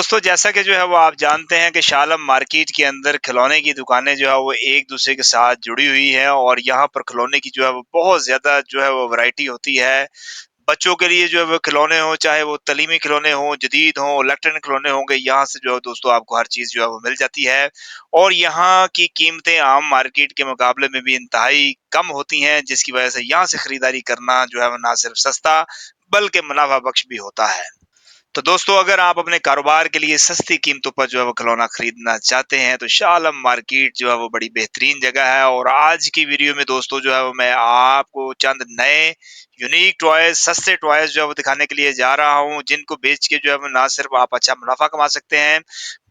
दोस्तों जैसा कि जो है वो आप जानते हैं कि शालम मार्केट के अंदर खिलौने की दुकानें जो है वो एक दूसरे के साथ जुड़ी हुई हैं और यहाँ पर खिलौने की जो है वो बहुत ज्यादा जो है वो वैरायटी होती है। बच्चों के लिए जो है वो खिलौने हो, चाहे वो तलीमी खिलौने हो, जदीद हो, इलेक्ट्रॉनिक खिलौने होंगे, यहाँ से जो है दोस्तों आपको हर चीज जो है वो मिल जाती है। और यहाँ की कीमतें आम मार्केट के मुकाबले में भी इंतहाई कम होती हैं, जिसकी वजह से यहाँ से खरीदारी करना जो है वो ना सिर्फ सस्ता बल्कि मुनाफा बख्श भी होता है। तो दोस्तों अगर आप अपने कारोबार के लिए सस्ती कीमतों पर जो है वो खिलौना खरीदना चाहते हैं तो शालम मार्केट जो है वो बड़ी बेहतरीन जगह है। और आज की वीडियो में दोस्तों जो है वो मैं आपको चंद नए यूनिक टॉयज, सस्ते टॉयज जो है वो दिखाने के लिए जा रहा हूं, जिनको बेच के जो है वो ना सिर्फ आप अच्छा मुनाफा कमा सकते हैं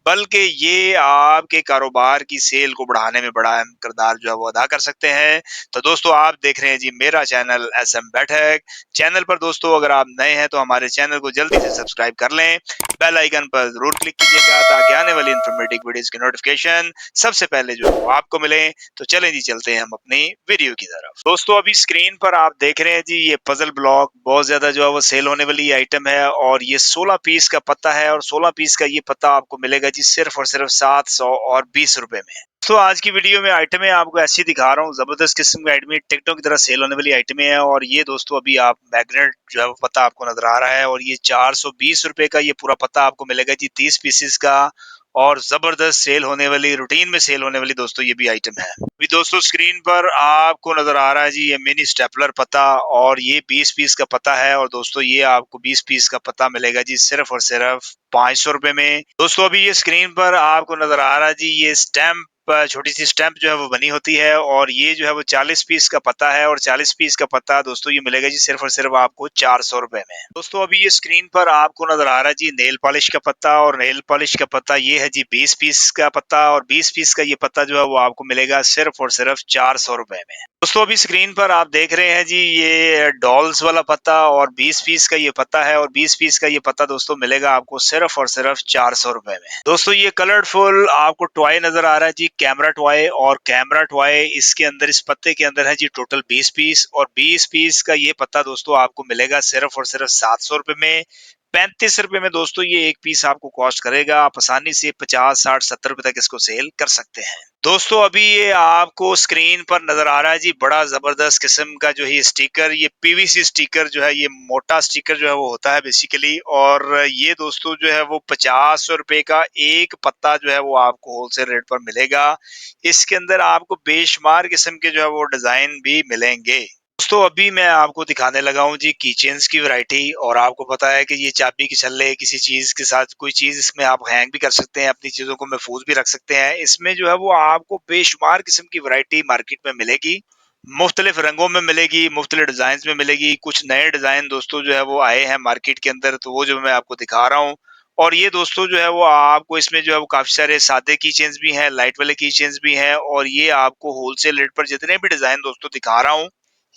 बल्कि ये आपके कारोबार की सेल को बढ़ाने में बड़ा अहम किरदार जो है वो अदा कर सकते हैं। तो दोस्तों आप देख रहे हैं जी मेरा चैनल एसएम बैठक। चैनल पर दोस्तों अगर आप नए हैं तो हमारे चैनल को जल्दी से सब्सक्राइब कर लें, बेल आइकन पर जरूर क्लिक कीजिएगा ताकि आने वाली इंफॉर्मेटिव वीडियोस की नोटिफिकेशन सबसे पहले जो है वो आपको मिले। तो चलें जी चलते हैं हम अपनी वीडियो की तरफ। दोस्तों अभी स्क्रीन पर आप देख रहे हैं जी ये पजल ब्लॉक बहुत ज्यादा जो है वो सेल होने वाली आइटम है और ये 16 पीस का पत्ता है और 16 पीस का ये पत्ता आपको मिलेगा जी सिर्फ और सिर्फ 720 रुपए में। तो आज की वीडियो में आइटमें आपको ऐसी दिखा रहा हूँ, जबरदस्त किस्म की आइटमें, टिकटों की तरह सेल होने वाली आइटमें हैं। और ये दोस्तों अभी आप मैग्नेट जो है वो पत्ता आपको नजर आ रहा है और ये 420 रुपए का ये पूरा पत्ता आपको मिलेगा जी 30 पीसेस का। और जबरदस्त सेल होने वाली, रूटीन में सेल होने वाली दोस्तों ये भी आइटम है। अभी दोस्तों स्क्रीन पर आपको नजर आ रहा है जी ये मिनी स्टेपलर पत्ता और ये 20 पीस का पत्ता है। और दोस्तों ये आपको 20 पीस का पत्ता मिलेगा जी सिर्फ और सिर्फ 500 रुपए में। दोस्तों अभी ये स्क्रीन पर आपको नजर आ रहा है जी ये स्टैम्प, छोटी सी स्टैम्प जो है वो बनी होती है और ये जो है वो 40 पीस का पत्ता है और 40 पीस का पत्ता दोस्तों ये मिलेगा जी सिर्फ और सिर्फ आपको 400 रुपए में। दोस्तों अभी ये स्क्रीन पर आपको नजर आ रहा है जी नेल पॉलिश का पत्ता और नेल पॉलिश का पत्ता ये है जी 20 पीस का पत्ता और 20 पीस का ये पत्ता जो है वो आपको मिलेगा सिर्फ और सिर्फ 400 रुपए में। दोस्तों अभी स्क्रीन पर आप देख रहे हैं जी ये डॉल्स वाला पत्ता और 20 पीस का ये पत्ता है और 20 पीस का ये पत्ता दोस्तों मिलेगा आपको सिर्फ और सिर्फ 400 रुपए में। दोस्तों ये कलरफुल आपको टॉय नजर आ रहा है जी कैमरा टॉय और कैमरा टॉय इसके अंदर, इस पत्ते के अंदर है जी टोटल 20 पीस और 20 पीस का ये पत्ता दोस्तों आपको मिलेगा सिर्फ और सिर्फ 700 रुपए में। 35 रुपए में दोस्तों ये एक पीस आपको कॉस्ट करेगा। आप आसानी से 50, 60, 70 रुपए तक इसको सेल कर सकते हैं। दोस्तों अभी ये आपको स्क्रीन पर नजर आ रहा है जी बड़ा जबरदस्त किस्म का जो है स्टिकर, ये पीवीसी स्टिकर जो है, ये मोटा स्टिकर जो है वो होता है बेसिकली। और ये दोस्तों जो है वो 50 रुपए का एक पत्ता जो है वो आपको होलसेल रेट पर मिलेगा। इसके अंदर आपको बेशुमार किस्म के जो है वो डिजाइन भी मिलेंगे। दोस्तों अभी मैं आपको दिखाने लगा हूँ जी कीचेन्स की वैरायटी। और आपको पता है कि ये चाबी के छल्ले, किसी चीज के साथ कोई चीज इसमें आप हैंग भी कर सकते हैं, अपनी चीजों को महफूज भी रख सकते हैं। इसमें जो है वो आपको बेशुमार किस्म की वैरायटी मार्केट में मिलेगी, मुख्तलिफ रंगों में मिलेगी, मुख्तलिफ डिजाइन में मिलेगी। कुछ नए डिजाइन दोस्तों जो है वो आए हैं मार्केट के अंदर, तो वो जो मैं आपको दिखा रहा हूँ। और ये दोस्तों जो है वो आपको इसमें जो है वो काफी सारे सादे की चेन्स भी हैं, लाइट वाले की चेन्स भी हैं। और ये आपको होलसेल रेट पर जितने भी डिजाइन दोस्तों दिखा रहा हूँ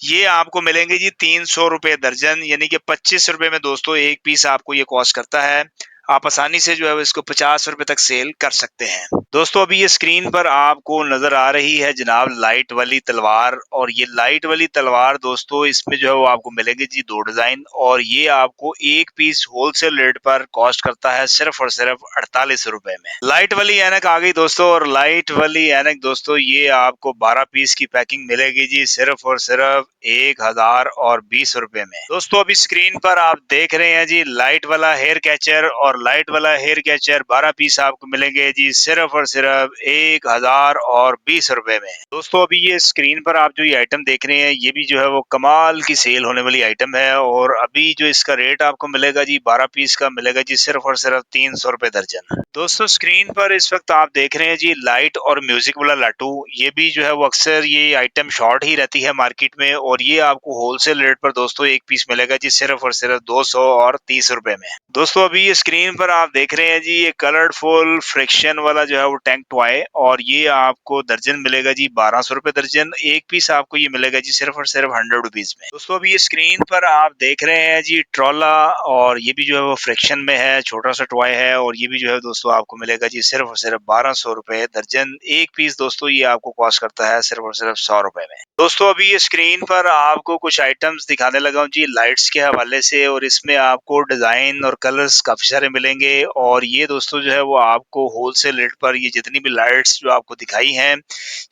ये आपको मिलेंगे जी 300 रुपए दर्जन, यानी कि 25 रुपए में दोस्तों एक पीस आपको ये कॉस्ट करता है। आप आसानी से जो है इसको 50 रुपए तक सेल कर सकते हैं। दोस्तों अभी ये स्क्रीन पर आपको नजर आ रही है जनाब लाइट वाली तलवार। और ये लाइट वाली तलवार दोस्तों इसमें जो है वो आपको मिलेगी जी दो डिजाइन और ये आपको एक पीस होलसेल रेट पर कॉस्ट करता है सिर्फ और सिर्फ 48 रुपए में। लाइट वाली ऐनक आ गई दोस्तों और लाइट वाली ऐनक दोस्तों ये आपको 12 पीस की पैकिंग मिलेगी जी सिर्फ और सिर्फ 1020 रुपए में। दोस्तों अभी स्क्रीन पर आप देख रहे हैं जी लाइट वाला हेयर कैचर और लाइट वाला हेयर कैचर 12 पीस आपको मिलेंगे जी सिर्फ और सिर्फ 1020 रुपए में। दोस्तों अभी ये स्क्रीन पर आप जो ये आइटम देख रहे हैं ये भी जो है वो कमाल की सेल होने वाली आइटम है। और अभी जो इसका रेट आपको मिलेगा जी 12 पीस का मिलेगा जी सिर्फ और सिर्फ 300 रुपए दर्जन। दोस्तों स्क्रीन पर इस वक्त आप देख रहे हैं जी लाइट और म्यूजिक वाला लाटू। ये भी जो है वो अक्सर ये आइटम शॉर्ट ही रहती है मार्केट में और ये आपको होलसेल रेट पर दोस्तों एक पीस मिलेगा जी सिर्फ और सिर्फ 230 रुपए में। दोस्तों अभी ये स्क्रीन पर आप देख रहे हैं जी ये कलरफुल फ्रिक्शन वाला जो है वो वो टैंक टॉय, और ये आपको दर्जन मिलेगा जी 1200 रुपए दर्जन। एक पीस आपको ये मिलेगा जी सिर्फ और सिर्फ 100 रुपीज में। दोस्तों अभी ये स्क्रीन पर आप देख रहे हैं जी ट्रोला, और ये भी जो है वो फ्रैक्शन में है, छोटा सा टॉय है, और ये भी जो है दोस्तों आपको मिलेगा जी सिर्फ और सिर्फ 1200 रुपए दर्जन। एक पीस दोस्तों ये आपको कॉस्ट करता है सिर्फ और सिर्फ 100 रुपए में। दोस्तों अभी ये स्क्रीन पर आपको कुछ आइटम्स दिखाने लगा हूँ जी लाइट्स के हवाले से, और इसमें आपको डिजाइन और कलर्स काफी सारे मिलेंगे। और ये दोस्तों जो है वो आपको होलसेल रेट पर ये जितनी भी लाइट्स जो आपको दिखाई हैं,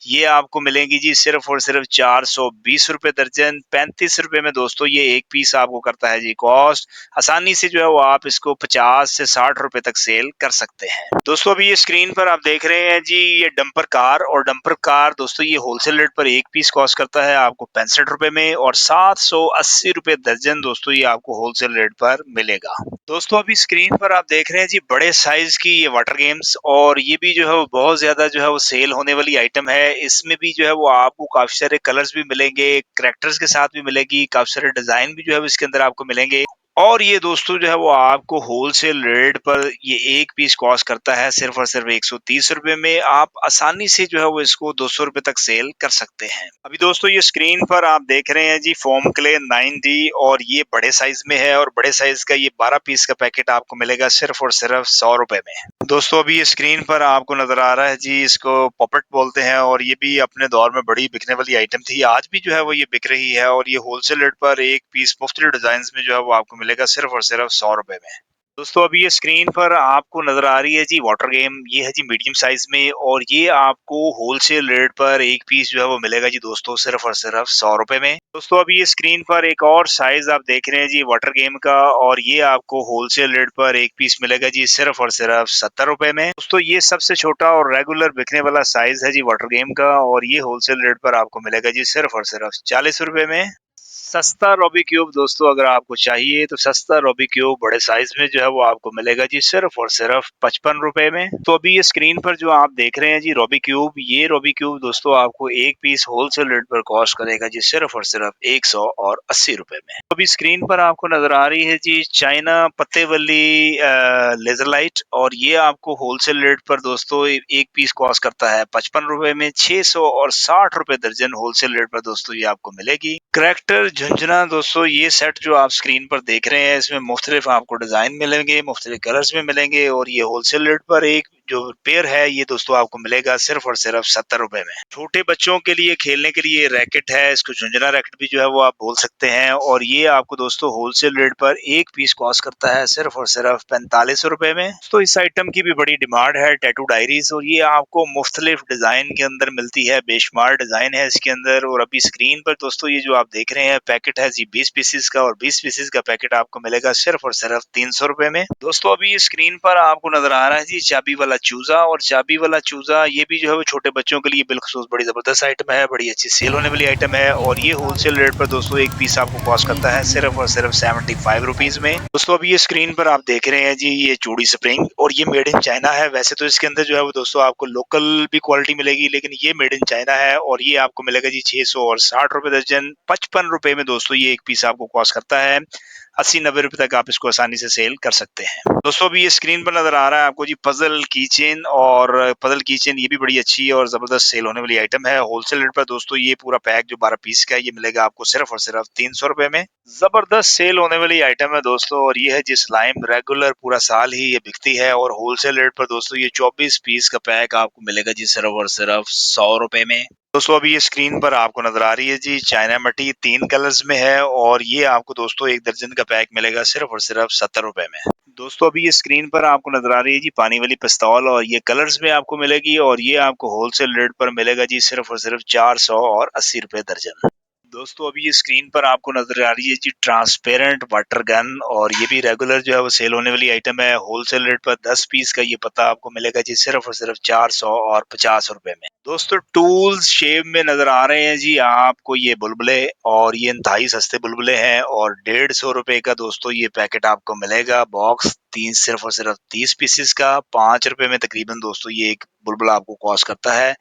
ये आपको मिलेंगी जी सिर्फ और सिर्फ 420 रुपए दर्जन। 35 रुपए में दोस्तों ये एक पीस आपको करता है जी कॉस्ट। आसानी से जो है वो आप इसको 50 से 60 रुपए तक सेल कर सकते हैं। दोस्तों अभी ये स्क्रीन पर आप देख रहे हैं जी ये डंपर कार, और डंपर कार दोस्तों ये होलसेल रेट पर एक पीस कॉस्ट करता है आपको 65 रुपए में, और 780 रुपए दर्जन दोस्तों ये आपको होलसेल रेट पर मिलेगा। दोस्तों अभी स्क्रीन पर आप देख रहे हैं जी बड़े साइज की ये वाटर गेम्स, और ये भी जो है वो बहुत ज्यादा जो है वो सेल होने वाली आइटम है। इसमें भी जो है वो आपको काफी सारे कलर्स भी मिलेंगे, कैरेक्टर्स के साथ भी मिलेगी, काफी सारे डिजाइन भी जो है वो इसके अंदर आपको मिलेंगे। और ये दोस्तों जो है वो आपको होलसेल रेट पर ये एक पीस कॉस्ट करता है सिर्फ और सिर्फ 130 रुपए में। आप आसानी से जो है वो इसको 200 रुपए तक सेल कर सकते हैं। अभी दोस्तों ये स्क्रीन पर आप देख रहे हैं जी फोम क्ले 9D, और ये बड़े साइज में है, और बड़े साइज का ये 12 पीस का पैकेट आपको मिलेगा सिर्फ और सिर्फ 100 रुपए में। दोस्तों अभी ये स्क्रीन पर आपको नजर आ रहा है जी, इसको पॉपेट बोलते हैं, और ये भी अपने दौर में बड़ी बिकने वाली आइटम थी। आज भी जो है वो ये बिक रही है, और ये होलसेल रेट पर एक पीस मुख्तलिफ डिजाइन में जो है वो आपको मिलेगा सिर्फ और सिर्फ 100 रुपए में। दोस्तों अभी ये स्क्रीन पर आपको नजर आ रही है जी वाटर गेम, ये है जी मीडियम साइज में, और ये आपको होलसेल रेट पर एक पीस जो है वो मिलेगा जी दोस्तों सिर्फ और सिर्फ 100 रुपए में। दोस्तों अभी ये स्क्रीन पर एक और साइज आप देख रहे हैं जी वाटर गेम का, और ये आपको होलसेल रेट पर एक पीस मिलेगा जी सिर्फ और सिर्फ 70 रुपए में। दोस्तों ये सबसे छोटा और रेगुलर बिकने वाला साइज है जी वाटर गेम का, और ये होलसेल रेट पर आपको मिलेगा जी सिर्फ और सिर्फ 40 रुपए में। सस्ता रूबिक क्यूब दोस्तों अगर आपको चाहिए तो सस्ता रूबिक क्यूब बड़े साइज में जो है वो आपको मिलेगा जी सिर्फ और सिर्फ 55 रुपए में। तो अभी ये स्क्रीन पर जो आप देख रहे हैं जी रूबिक क्यूब, ये रूबिक क्यूब दोस्तों आपको एक पीस होलसेल रेट पर कॉस्ट करेगा जी सिर्फ और सिर्फ 180 रुपए में। तो अभी स्क्रीन पर आपको नजर आ रही है जी चाइना पत्ते वाली लेजर लाइट, और ये आपको होलसेल रेट पर दोस्तों एक पीस कॉस्ट करता है 55 रुपए में। 660 रुपए दर्जन होलसेल रेट पर दोस्तों ये आपको मिलेगी। करेक्टर झुंझुना दोस्तों ये सेट जो आप स्क्रीन पर देख रहे हैं, इसमें मुख्तलिफ आपको डिजाइन मिलेंगे, मुख्तलिफ कलर्स में मिलेंगे, और ये होलसेल रेट पर एक जो पेयर है ये दोस्तों आपको मिलेगा सिर्फ और सिर्फ 70 रुपए में। छोटे बच्चों के लिए खेलने के लिए रैकेट है, इसको झुंझुना रैकेट भी जो है वो आप बोल सकते हैं, और ये आपको दोस्तों होलसेल रेट पर एक पीस कॉस्ट करता है सिर्फ और सिर्फ 45 रुपए में। तो इस आइटम की भी बड़ी डिमांड है, टैटू डायरीज, और ये आपको मुख्तलिफ डिजाइन के अंदर मिलती है, बेशुमार डिजाइन है इसके अंदर। और अभी स्क्रीन पर दोस्तों ये जो आप देख रहे हैं पैकेट है जी 20 पीसेस का, और 20 पीसेस का पैकेट आपको मिलेगा सिर्फ और सिर्फ 300 रुपए में। दोस्तों अभी स्क्रीन पर आपको नजर आ रहा है जी चाबी वाला चूजा, और चाबी वाला चूजा ये भी जो है वो छोटे बच्चों के लिए बिलखसूस बड़ी जबरदस्त आइटम है, बड़ी अच्छी सेल होने वाली आइटम है, और ये होलसेल रेट पर दोस्तों एक पीस आपको कॉस्ट करता है सिर्फ और सिर्फ 75 रुपीज में। दोस्तों अभी ये स्क्रीन पर आप देख रहे हैं जी ये चूड़ी स्प्रिंग, और ये मेड इन चाइना है। वैसे तो इसके अंदर जो है वो दोस्तों आपको लोकल भी क्वालिटी मिलेगी, लेकिन ये मेड इन चाइना है, और ये आपको मिलेगा जी 660 रुपए दर्जन। 55 रुपए में दोस्तों ये एक पीस आपको कॉस्ट करता है। 80-90 रुपए तक आप इसको आसानी से सेल कर सकते हैं। दोस्तों अभी ये स्क्रीन पर नजर आ रहा है आपको जी पजल कीचेन, और पजल कीचेन ये भी बड़ी अच्छी और जबरदस्त सेल होने वाली आइटम है। होलसेल रेट पर दोस्तों ये पूरा पैक जो 12 पीस का है ये मिलेगा आपको सिर्फ और सिर्फ 300 रुपए में। जबरदस्त सेल होने वाली आइटम है दोस्तों, और ये है जी स्लाइम, रेगुलर पूरा साल ही ये बिकती है, और होलसेल रेट पर दोस्तों ये 24 पीस का पैक आपको मिलेगा जी सिर्फ और सिर्फ 100 रुपए में। दोस्तों अभी ये स्क्रीन पर आपको नजर आ रही है जी चाइना मट्टी, 3 कलर्स में है, और ये आपको दोस्तों एक दर्जन का पैक मिलेगा सिर्फ और सिर्फ 70 रुपए में। दोस्तों अभी ये स्क्रीन पर आपको नजर आ रही है जी पानी वाली पिस्तौल, और ये कलर्स में आपको मिलेगी, और ये आपको होलसेल रेट पर मिलेगा जी सिर्फ और सिर्फ 480 रुपए दर्जन। दोस्तों अभी ये स्क्रीन पर आपको नजर आ रही है जी ट्रांसपेरेंट वाटर गन, और ये भी रेगुलर जो है वो सेल होने वाली आइटम है। होलसेल रेट पर 10 पीस का ये पत्ता आपको मिलेगा जी सिर्फ और सिर्फ 450 रुपए में। दोस्तों टूल्स शेप में नजर आ रहे हैं जी आपको ये बुलबुले, और ये इंतहाई सस्ते बुलबुले हैं, और 150 रुपए का दोस्तों ये पैकेट आपको मिलेगा बॉक्स। तीन सिर्फ और सिर्फ 30 पीसेस का 5 रुपए में तकरीबन दोस्तों ये एक बुलबुला आपको कॉस्ट करता है।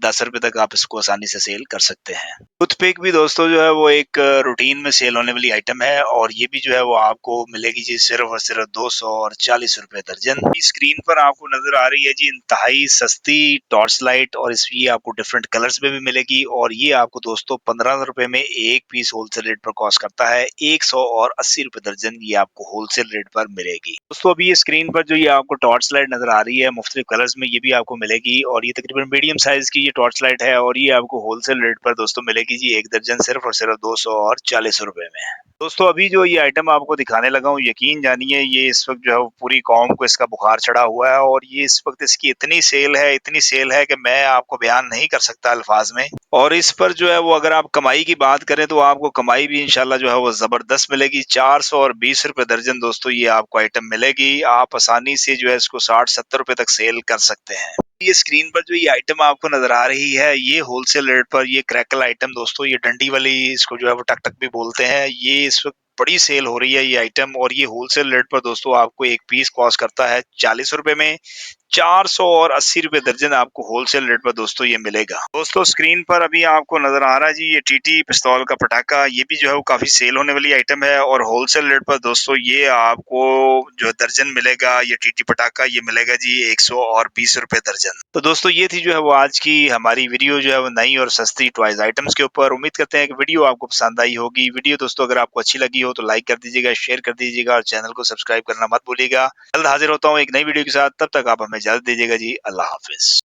10 रुपए तक आप इसको आसानी से सेल कर सकते हैं। टूथपिक भी दोस्तों जो है वो एक रूटीन में सेल होने वाली आइटम है और ये भी जो है वो आपको मिलेगी जी सिर्फ और सिर्फ 240 रुपए दर्जन। स्क्रीन पर आपको नजर आ रही है जी इंतहाई सस्ती टॉर्च लाइट और इसकी आपको डिफरेंट कलर्स में भी मिलेगी और ये आपको दोस्तों 15 रुपए में एक पीस होलसेल रेट पर कॉस्ट करता है। 180 रुपए दर्जन ये आपको होलसेल रेट पर मिलेगी। दोस्तों अभी ये स्क्रीन पर जो ये आपको टॉर्च लाइट नजर आ रही है मुख्तलिफ कलर्स में ये भी आपको मिलेगी और ये तकरीबन मीडियम साइज की ये टॉर्च लाइट है और ये आपको होलसेल रेट पर दोस्तों मिलेगी जी एक दर्जन सिर्फ और सिर्फ 240 रुपए में। दोस्तों अभी जो ये आइटम आपको दिखाने लगा हूँ यकीन जानिए ये इस वक्त जो है वो पूरी कौम को इसका बुखार चढ़ा हुआ है और ये इस वक्त इसकी इतनी सेल है कि मैं आपको बयान नहीं कर सकता अल्फाज में। और इस पर जो है वो अगर आप कमाई की बात करें तो आपको कमाई भी इंशाल्लाह जो है वो जबरदस्त मिलेगी। 420 रुपए दर्जन दोस्तों ये आपको आइटम मिलेगी। आप आसानी से जो है इसको 60-70 रुपए तक सेल कर सकते हैं। ये स्क्रीन पर जो ये आइटम आपको नजर आ रही है ये होलसेल रेट पर ये क्रैकल आइटम दोस्तों ये डंडी वाली इसको जो है वो टक टक भी बोलते हैं। ये इस वक्त बड़ी सेल हो रही है ये आइटम और ये होलसेल रेट पर दोस्तों आपको एक पीस कॉस्ट करता है 40 रुपए में। 480 रुपए दर्जन आपको होलसेल रेट पर दोस्तों ये मिलेगा। दोस्तों स्क्रीन पर अभी आपको नजर आ रहा है जी ये टीटी पिस्तौल का पटाखा ये भी जो है वो काफी सेल होने वाली आइटम है और होलसेल रेट पर दोस्तों ये आपको जो दर्जन मिलेगा ये टीटी पटाखा ये मिलेगा जी 120 रुपए दर्जन। तो दोस्तों ये थी जो है वो आज की हमारी वीडियो जो है वो नई और सस्ती टॉयज आइटम्स के ऊपर। उम्मीद करते हैं कि वीडियो आपको पसंद आई होगी। वीडियो दोस्तों अगर आपको अच्छी लगी हो तो लाइक कर दीजिएगा, शेयर कर दीजिएगा और चैनल को सब्सक्राइब करना मत भूलिएगा। जल्द हाजिर होता हूँ एक नई वीडियो के साथ, तब तक आप हमें इजाजत दीजिएगा जी। अल्लाह हाफिज।